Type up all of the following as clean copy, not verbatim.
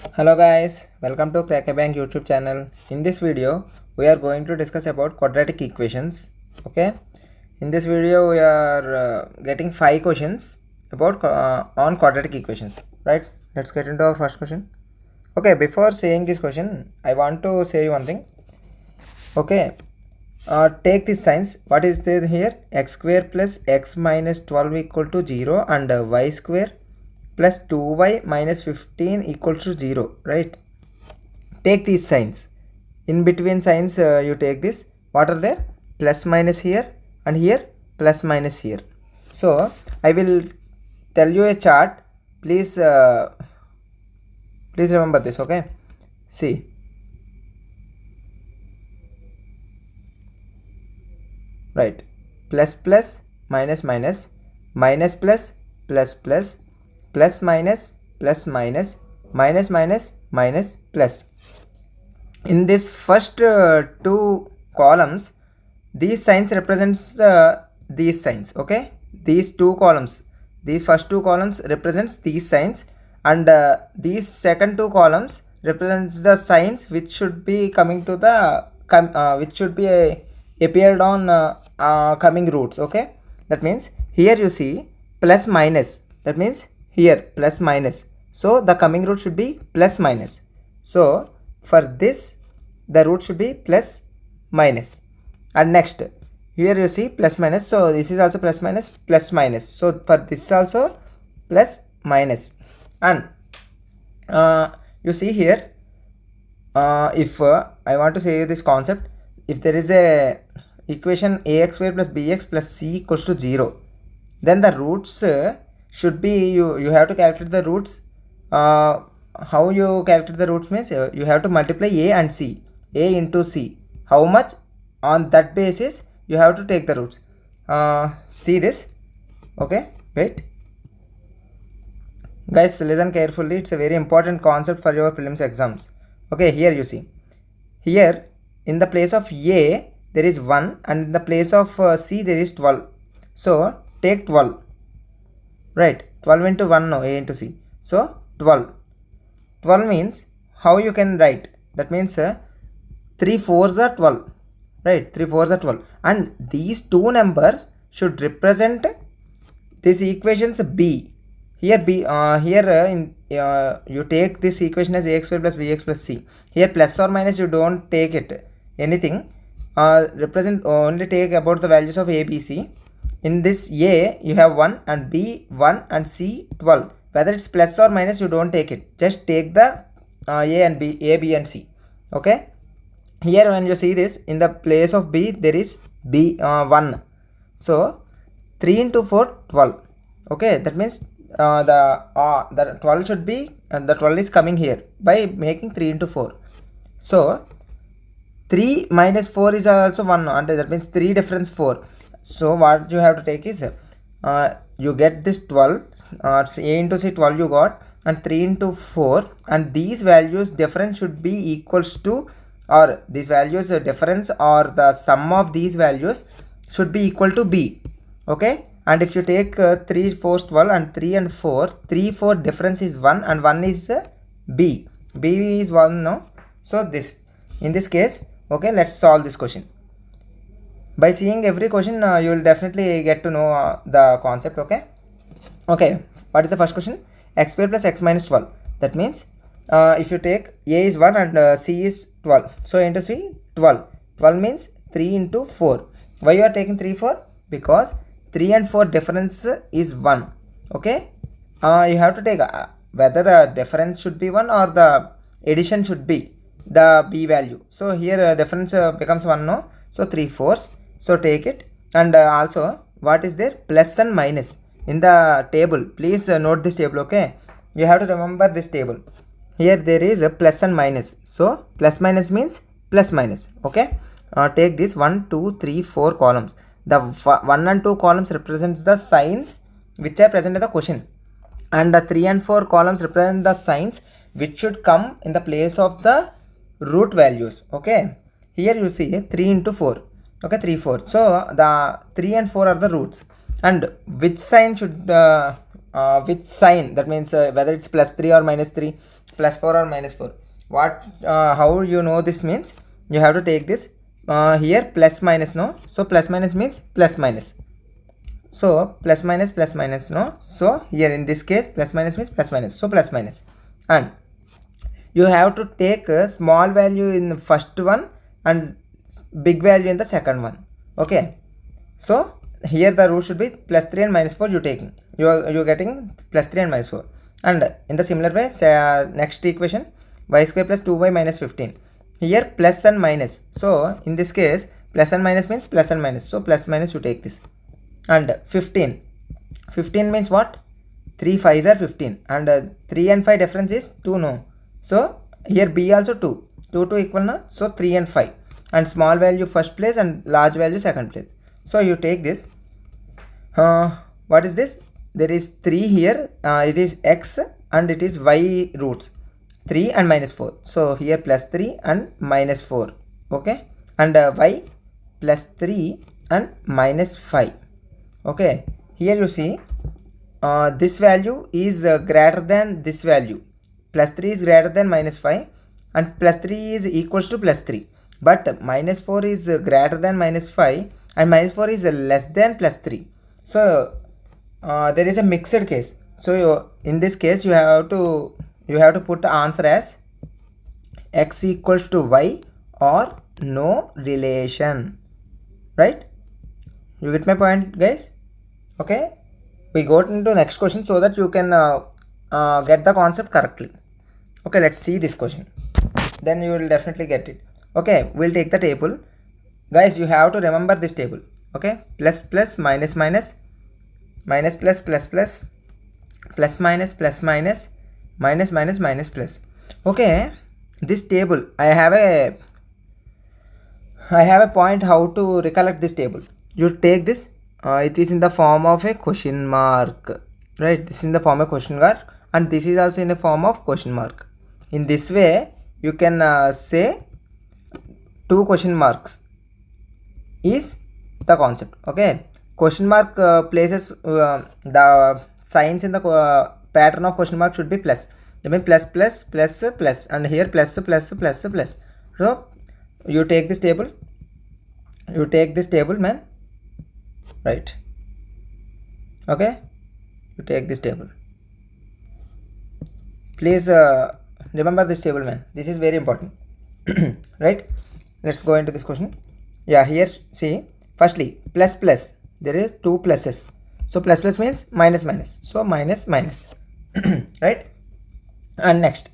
Hello guys, welcome to Crack a Bank YouTube channel. In this video, we are going to discuss about quadratic equations. Okay, in this video we are getting 5 questions about on quadratic equations. Right? Let's get into our first question. Okay, before saying this question, I want to say one thing. Okay, take this signs. What is there here? X square plus x minus 12 equal to 0 and y square plus 2y minus 15 equals to 0, right? Take these signs. In between signs you take this. What are there? Plus minus here and here plus minus here. So I will tell you a chart. Please remember this. Okay, see, right, plus plus minus minus minus plus plus plus plus minus plus minus minus minus minus plus. In this first two columns, these signs represents these signs. Okay, these two columns, these first two columns represents these signs, and these second two columns represents the signs which should be coming to the which should be appeared on coming roots. Okay, that means here you see plus minus, that means here plus minus, so the coming root should be plus minus. So for this the root should be plus minus, and next here you see plus minus, so this is also plus minus plus minus, so for this also plus minus. And you see here, if I want to say this concept, if there is a equation ax square plus bx plus c equals to 0, then the roots should be, you have to calculate the roots. How you calculate the roots means you have to multiply a and c, a into c, how much, on that basis you have to take the roots. See this. Okay, wait guys, listen carefully, it's a very important concept for your prelims exams. Okay, here you see, here in the place of a there is 1 and in the place of c there is 12, so take 12, right? 12 into 1, no, a into c, so 12 means how you can write, that means 3 4s are 12, right? 3 4s are 12, and these two numbers should represent this equations b. Here b, here you take this equation as ax square plus bx plus c. Here plus or minus you don't take it anything, represent only take about the values of a b c. In this a you have 1 and b 1 and c 12, whether it's plus or minus you don't take it, just take the a and b, a b and c. Okay, here when you see this, in the place of b there is b 1, so 3 into 4 12. Okay, that means the 12 should be, the 12 is coming here by making 3 into 4, so 3 minus 4 is also 1, and that means 3 difference 4. So what you have to take is you get this 12, a into c 12 you got, and 3 into 4, and these values difference should be equals to, or these values difference or the sum of these values should be equal to b. Okay, and if you take 3 4 12 and 3 and 4, 3 4 difference is 1 and 1 is b is 1, no, so this, in this case. Okay, let's solve this question. By seeing every question you will definitely get to know the concept. Okay, what is the first question? X square plus x minus 12, that means if you take a is 1 and c is 12, so into c 12 means 3 into 4. Why you are taking 3 4? Because 3 and 4 difference is 1. Okay, you have to take whether the difference should be 1 or the addition should be the b value. So here difference becomes 1, no, so 3 4s, so take it. And also what is there? Plus and minus in the table. Please note this table. Okay, you have to remember this table. Here there is a plus and minus, so plus minus means plus minus. Okay, take this 1 2 3 4 columns. The 1 and 2 columns represents the signs which are present in the question, and the 3 and 4 columns represent the signs which should come in the place of the root values. Okay, here you see 3 into 4. Okay, 3 4, so the 3 and 4 are the roots, and which sign should which sign, that means whether it's plus 3 or minus 3, plus 4 or minus 4. What how you know this means, you have to take this here plus minus, no, so plus minus means plus minus, so plus minus, no, so here in this case plus minus means plus minus, so plus minus, and you have to take a small value in the first one and big value in the second one. Okay, so here the root should be plus 3 and minus 4 you taking, you're getting plus 3 and minus 4. And in the similar way, next equation, y square plus 2y minus 15, here plus and minus, so in this case plus and minus means plus and minus, so plus minus you take this. And 15 means what, 3 5s are 15, and 3 and 5 difference is 2, no, so here b also 2 equal, na, so 3 and 5, and small value first place and large value second place. So you take this, what is this, there is 3 here, it is x and it is y roots, 3 and minus 4, so here plus 3 and minus 4, okay, and y plus 3 and minus 5. Okay, here you see this value is greater than this value, plus 3 is greater than minus 5 and plus 3 is equals to plus 3, but minus 4 is greater than minus 5 and minus 4 is less than plus 3. So there is a mixed case, so in this case you have to put the answer as x equals to y or no relation, right? You get my point, guys? Okay, we go into next question so that you can get the concept correctly. Okay, let's see this question, then you will definitely get it. Okay, we'll take the table, guys. You have to remember this table. Okay, plus plus minus minus, minus plus plus plus, plus minus plus minus, minus minus minus plus. Okay, this table I have a point how to recollect this table. You take this, it is in the form of a question mark, right? This is in the form of question mark and this is also in the form of question mark. In this way you can say 2 question marks is the concept. Okay, question mark places the signs in the pattern of question mark should be plus, I mean plus plus plus plus, and here plus plus plus plus. So you take this table, man, right? Okay, you take this table, please remember this table, man, this is very important. Right, let's go into this question. Yeah, here see, firstly plus plus, there is 2 pluses, so plus plus means minus minus, so minus minus. Right, and next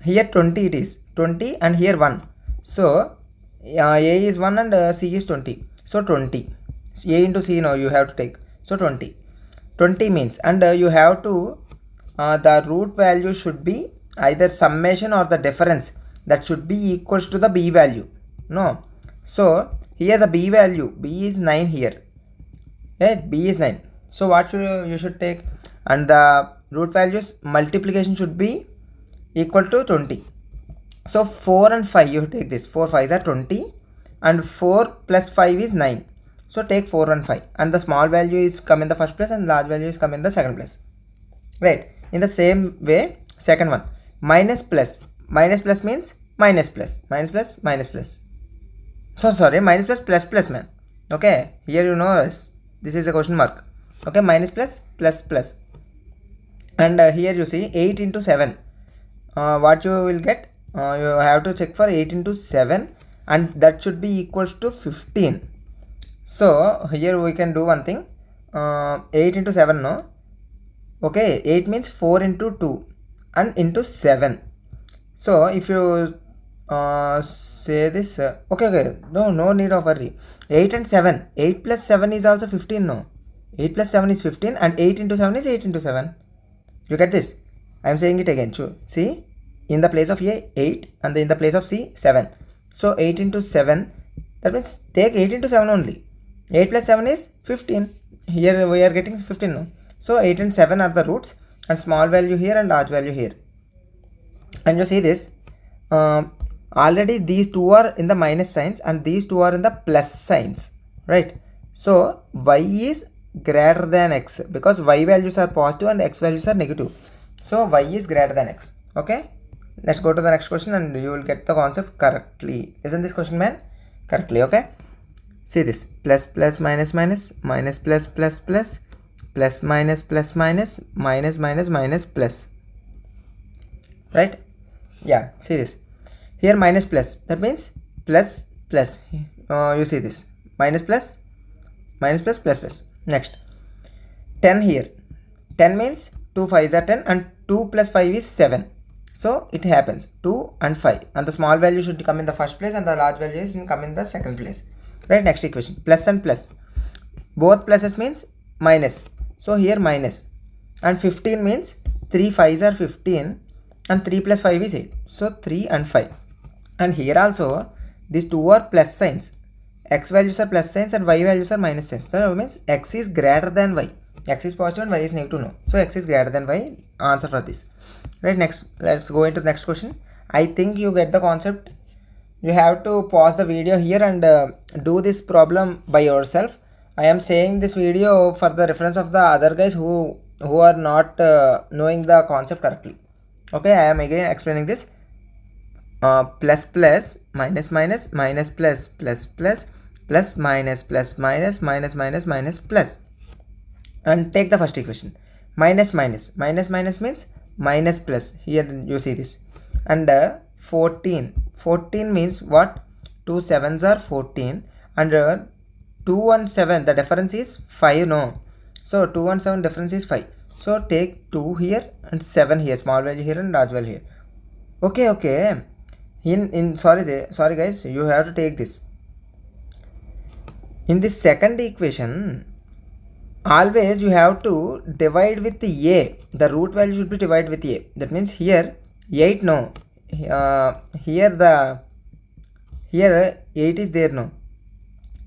here 20, it is 20 and here 1, so a is 1 and c is 20, so 20, a into c now you have to take, so 20 means, and you have to the root value should be either summation or the difference, that should be equals to the b value, no, so here the b value, b is 9 here, right, b is 9, so what you should take, and the root values multiplication should be equal to 20, so 4 and 5 you take this, 4 5s are 20 and 4 plus 5 is 9, so take 4 and 5, and the small value is come in the first place and large value is come in the second place, right? In the same way, second one, minus plus means minus plus, so sorry, minus plus plus, man. Okay, here you know this is a question mark. Okay, minus plus, and here you see 8 into 7, what you will get, you have to check for 8 into 7 and that should be equals to 15. So here we can do one thing, 8 into 7, no, okay, 8 means 4 into 2 and into 7, so if you say this, okay, no need of worry, 8 and 7, 8 plus 7 is also 15, no, 8 plus 7 is 15 and 8 into 7 is 8 into 7, you get this, I am saying it again, see, in the place of a 8 and in the place of c 7, so 8 into 7, that means take 8 into 7 only, 8 plus 7 is 15, here we are getting 15, no, so 8 and 7 are the roots and small value here and large value here, and you see this, already these two are in the minus signs and these two are in the plus signs, right? So y is greater than x because y values are positive and x values are negative, so y is greater than x. Okay, let's go to the next question and you will get the concept correctly. Isn't this question, man? Correctly. Okay, see this: plus plus minus minus, minus plus plus plus, plus minus plus minus, minus minus minus plus, right? Yeah, see this here, minus plus, that means plus plus. You see this, minus plus minus plus plus plus. Next 10 here, 10 means 2 5s are 10 and 2 plus 5 is 7. So it happens 2 and 5, and the small value should come in the first place and the large value is come in the second place, right? Next equation, plus and plus, both pluses means minus, so here minus, and 15 means 3 5s are 15 and 3 plus 5 is 8, so 3 and 5. And here also these two are plus signs, x values are plus signs and y values are minus signs. So that means x is greater than y, x is positive and y is negative, no, so x is greater than y, answer for this, right? Next, let's go into the next question. I think you get the concept. You have to pause the video here and do this problem by yourself. I am saying this video for the reference of the other guys who are not knowing the concept correctly. Okay, I am again explaining this. Plus plus, minus minus, minus plus plus plus, plus minus plus minus, minus minus minus plus, and take the first equation. Minus minus, minus minus means minus plus, here you see this, and 14 means what? 2 7s are 14 and 2 and 7, the difference is 5, no, so 2 and 7 difference is 5, so take 2 here and 7 here, small value here and large value here. Okay, sorry guys, you have to take this. In this second equation, always you have to divide with a, the root value should be divided with a, that means here 8, no, here 8 is there, no,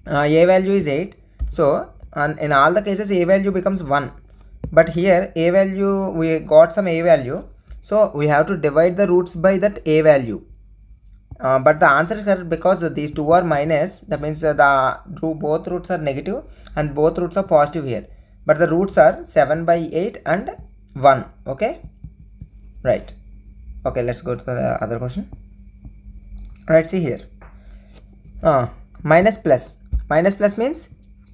a value is 8, so and in all the cases a value becomes 1, but here a value, we got some a value, so we have to divide the roots by that a value. But the answer is correct because these two are minus, that means both roots are negative and both roots are positive here, but the roots are 7 by 8 and 1. Okay, right. Okay, let's go to the other question. Right, see here, minus plus means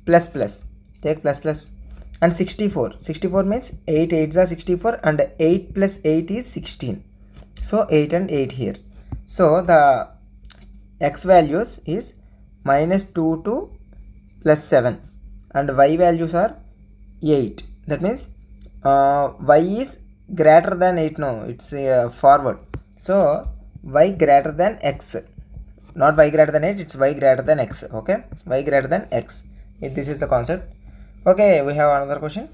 plus plus, take plus plus, and 64 means 8 8s are 64 and 8 plus 8 is 16, so 8 and 8 here. So the x values is minus 2 to plus 7 and y values are 8, that means y is greater than 8, no, it's forward, so y greater than x, not y greater than 8, it's y greater than x. Okay, y greater than x, this is the concept. Okay, we have another question.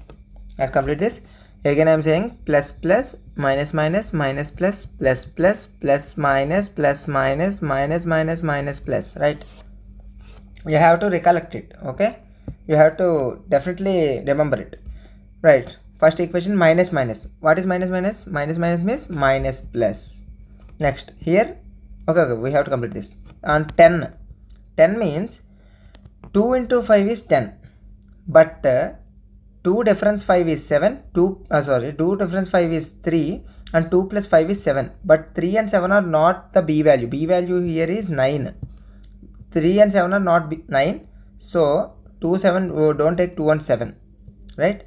Let's complete this. Again I am saying plus plus, minus minus, minus plus, plus plus, plus minus, plus minus, minus minus, minus plus, right? You have to recollect it. Okay, you have to definitely remember it, right? First equation, minus minus, what is minus minus? Minus minus means minus plus. Next here, okay, we have to complete this. And 10 means 2 into 5 is 10, but 2 difference 5 is 7, 2 difference 5 is 3 and 2 plus 5 is 7, but 3 and 7 are not the b value, here is 9, 3 and 7 are not 9, so 2 7, don't take 2 and 7, right?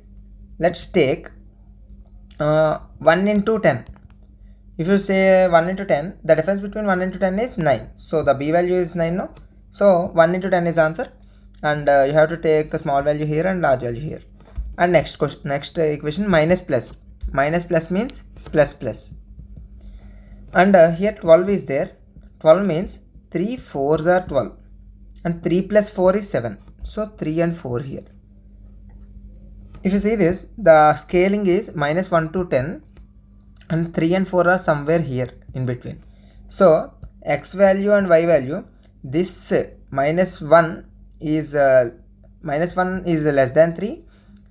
Let's take 1 into 10. If you say 1 into 10, the difference between 1 into 10 is 9, so the b value is 9, no, so 1 into 10 is answer, and you have to take a small value here and large value here. And next equation, minus plus means plus plus, and here 12 is there. 12 means 3 4s are 12 and 3 plus 4 is 7, so 3 and 4 here. If you see this, the scaling is minus 1 to 10 and 3 and 4 are somewhere here in between, so x value and y value, this minus 1 is less than 3,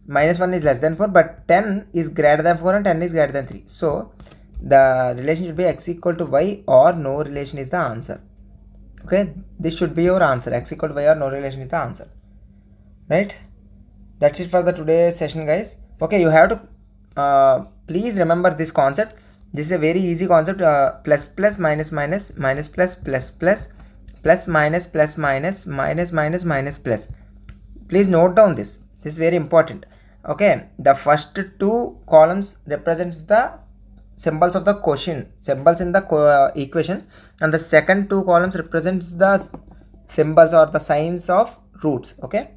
minus 1 is less than 4, but 10 is greater than 4 and 10 is greater than 3, so the relation should be x equal to y or no relation is the answer. Okay, this should be your answer, x equal to y or no relation is the answer, right? That's it for the today's session, guys. Okay, you have to please remember this concept. This is a very easy concept. Plus plus minus minus minus plus plus plus plus minus plus minus minus minus minus plus. Please note down this. This is very important. Okay, the first two columns represents the symbols of the quotient, symbols in the equation, and the second two columns represents the symbols or the signs of roots. Okay,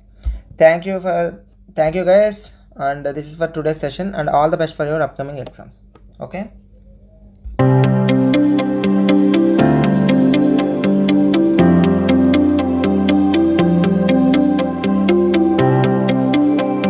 thank you guys, and this is for today's session, and all the best for your upcoming exams. Okay.